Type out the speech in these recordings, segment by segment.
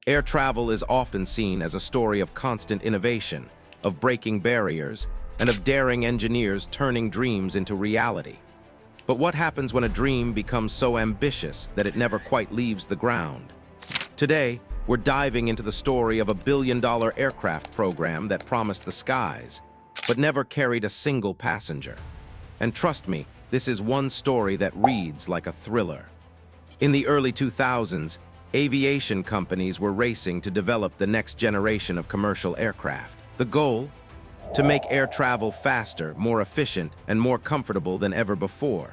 Air travel is often seen as a story of constant innovation, of breaking barriers, and of daring engineers turning dreams into reality. But what happens when a dream becomes so ambitious that it never quite leaves the ground? Today, we're diving into the story of a billion-dollar aircraft program that promised the skies, but never carried a single passenger. And trust me, this is one story that reads like a thriller. In the early 2000s, aviation companies were racing to develop the next generation of commercial aircraft. The goal? To make air travel faster, more efficient, and more comfortable than ever before.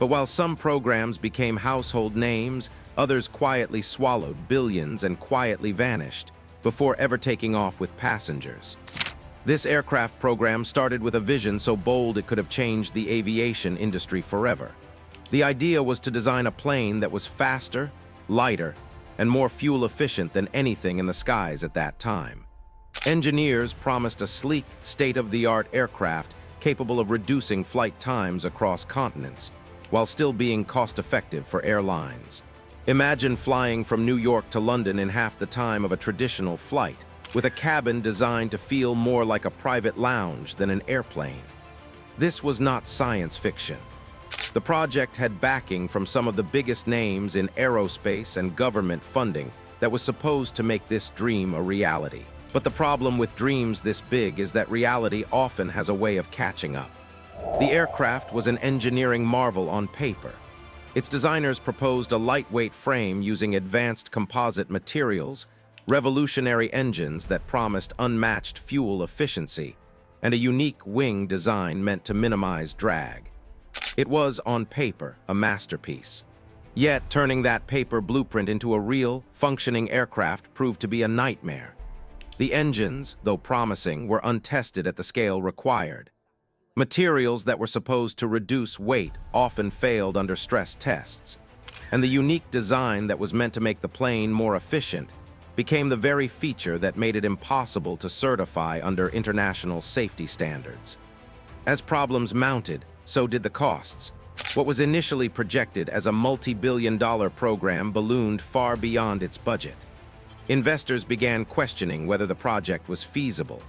But while some programs became household names, others quietly swallowed billions and quietly vanished before ever taking off with passengers. This aircraft program started with a vision so bold it could have changed the aviation industry forever. The idea was to design a plane that was faster, lighter, and more fuel-efficient than anything in the skies at that time. Engineers promised a sleek, state-of-the-art aircraft capable of reducing flight times across continents, while still being cost-effective for airlines. Imagine flying from New York to London in half the time of a traditional flight, with a cabin designed to feel more like a private lounge than an airplane. This was not science fiction. The project had backing from some of the biggest names in aerospace and government funding that was supposed to make this dream a reality. But the problem with dreams this big is that reality often has a way of catching up. The aircraft was an engineering marvel on paper. Its designers proposed a lightweight frame using advanced composite materials, revolutionary engines that promised unmatched fuel efficiency, and a unique wing design meant to minimize drag. It was, on paper, a masterpiece. Yet, turning that paper blueprint into a real, functioning aircraft proved to be a nightmare. The engines, though promising, were untested at the scale required. Materials that were supposed to reduce weight often failed under stress tests, and the unique design that was meant to make the plane more efficient became the very feature that made it impossible to certify under international safety standards. As problems mounted, so did the costs. What was initially projected as a multi-billion-dollar program ballooned far beyond its budget. Investors began questioning whether the project was feasible.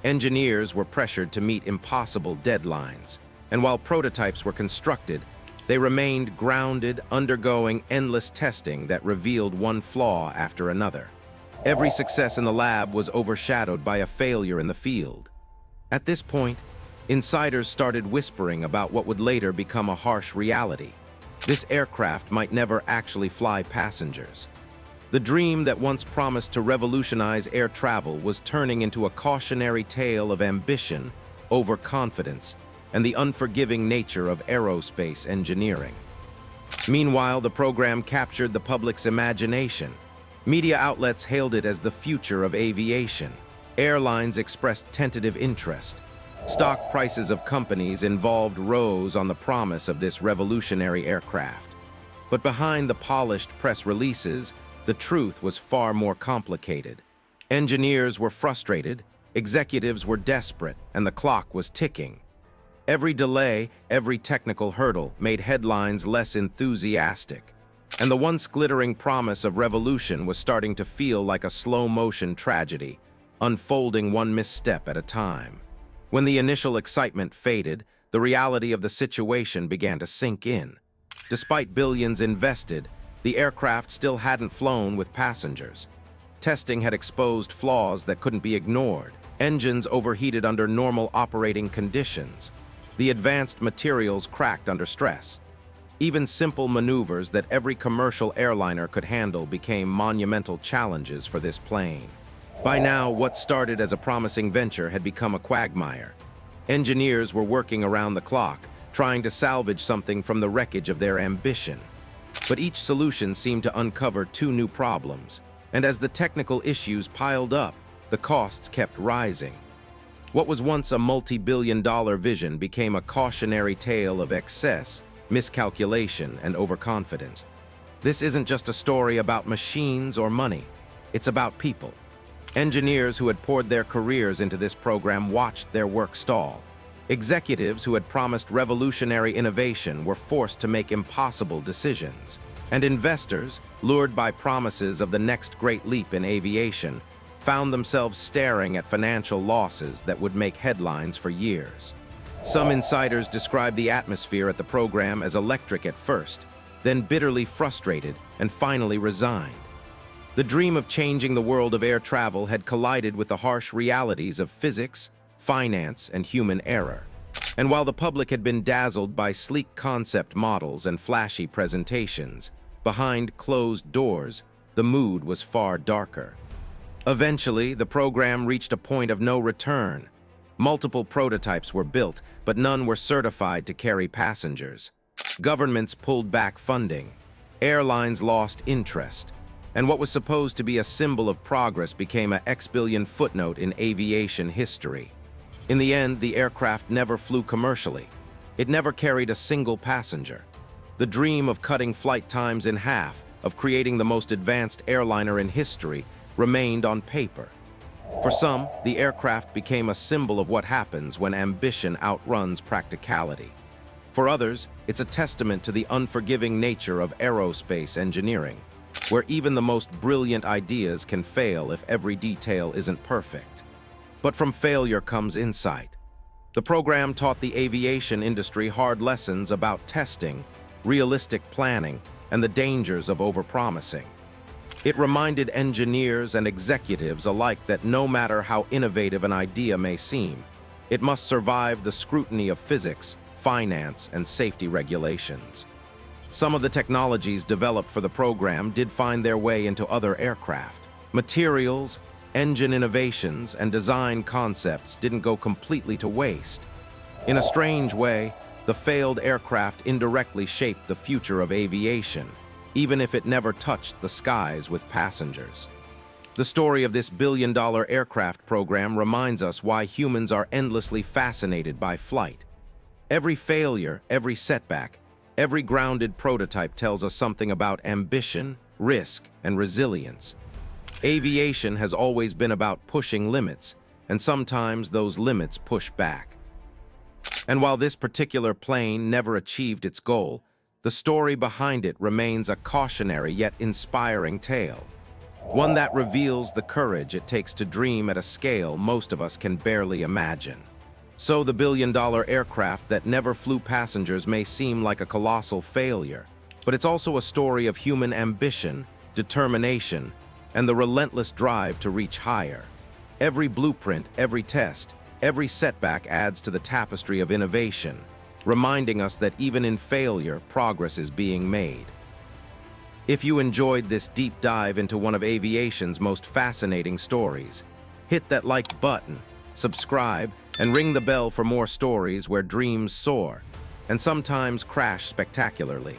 Engineers were pressured to meet impossible deadlines, and while prototypes were constructed, they remained grounded, undergoing endless testing that revealed one flaw after another. Every success in the lab was overshadowed by a failure in the field. At this point, insiders started whispering about what would later become a harsh reality. This aircraft might never actually fly passengers. The dream that once promised to revolutionize air travel was turning into a cautionary tale of ambition, overconfidence, and the unforgiving nature of aerospace engineering. Meanwhile, the program captured the public's imagination. Media outlets hailed it as the future of aviation. Airlines expressed tentative interest. Stock prices of companies involved rose on the promise of this revolutionary aircraft. But behind the polished press releases, the truth was far more complicated. Engineers were frustrated, executives were desperate, and the clock was ticking. Every delay, every technical hurdle made headlines less enthusiastic, and the once glittering promise of revolution was starting to feel like a slow-motion tragedy, unfolding one misstep at a time. When the initial excitement faded, the reality of the situation began to sink in. Despite billions invested, the aircraft still hadn't flown with passengers. Testing had exposed flaws that couldn't be ignored. Engines overheated under normal operating conditions. The advanced materials cracked under stress. Even simple maneuvers that every commercial airliner could handle became monumental challenges for this plane. By now, what started as a promising venture had become a quagmire. Engineers were working around the clock, trying to salvage something from the wreckage of their ambition. But each solution seemed to uncover two new problems, and as the technical issues piled up, the costs kept rising. What was once a multi-billion-dollar vision became a cautionary tale of excess, miscalculation, and overconfidence. This isn't just a story about machines or money. It's about people. Engineers who had poured their careers into this program watched their work stall. Executives who had promised revolutionary innovation were forced to make impossible decisions. And investors, lured by promises of the next great leap in aviation, found themselves staring at financial losses that would make headlines for years. Some insiders described the atmosphere at the program as electric at first, then bitterly frustrated and finally resigned. The dream of changing the world of air travel had collided with the harsh realities of physics, finance, and human error. And while the public had been dazzled by sleek concept models and flashy presentations, behind closed doors, the mood was far darker. Eventually, the program reached a point of no return. Multiple prototypes were built, but none were certified to carry passengers. Governments pulled back funding. Airlines lost interest. And what was supposed to be a symbol of progress became an X-billion footnote in aviation history. In the end, the aircraft never flew commercially. It never carried a single passenger. The dream of cutting flight times in half, of creating the most advanced airliner in history, remained on paper. For some, the aircraft became a symbol of what happens when ambition outruns practicality. For others, it's a testament to the unforgiving nature of aerospace engineering, where even the most brilliant ideas can fail if every detail isn't perfect. But from failure comes insight. The program taught the aviation industry hard lessons about testing, realistic planning, and the dangers of overpromising. It reminded engineers and executives alike that no matter how innovative an idea may seem, it must survive the scrutiny of physics, finance, and safety regulations. Some of the technologies developed for the program did find their way into other aircraft. Materials, engine innovations, and design concepts didn't go completely to waste. In a strange way, the failed aircraft indirectly shaped the future of aviation, even if it never touched the skies with passengers. The story of this billion-dollar aircraft program reminds us why humans are endlessly fascinated by flight. Every failure, every setback, every grounded prototype tells us something about ambition, risk, and resilience. Aviation has always been about pushing limits, and sometimes those limits push back. And while this particular plane never achieved its goal, the story behind it remains a cautionary yet inspiring tale. One that reveals the courage it takes to dream at a scale most of us can barely imagine. So the billion-dollar aircraft that never flew passengers may seem like a colossal failure, but it's also a story of human ambition, determination, and the relentless drive to reach higher. Every blueprint, every test, every setback adds to the tapestry of innovation, reminding us that even in failure, progress is being made. If you enjoyed this deep dive into one of aviation's most fascinating stories, hit that like button, subscribe, and ring the bell for more stories where dreams soar, and sometimes crash spectacularly.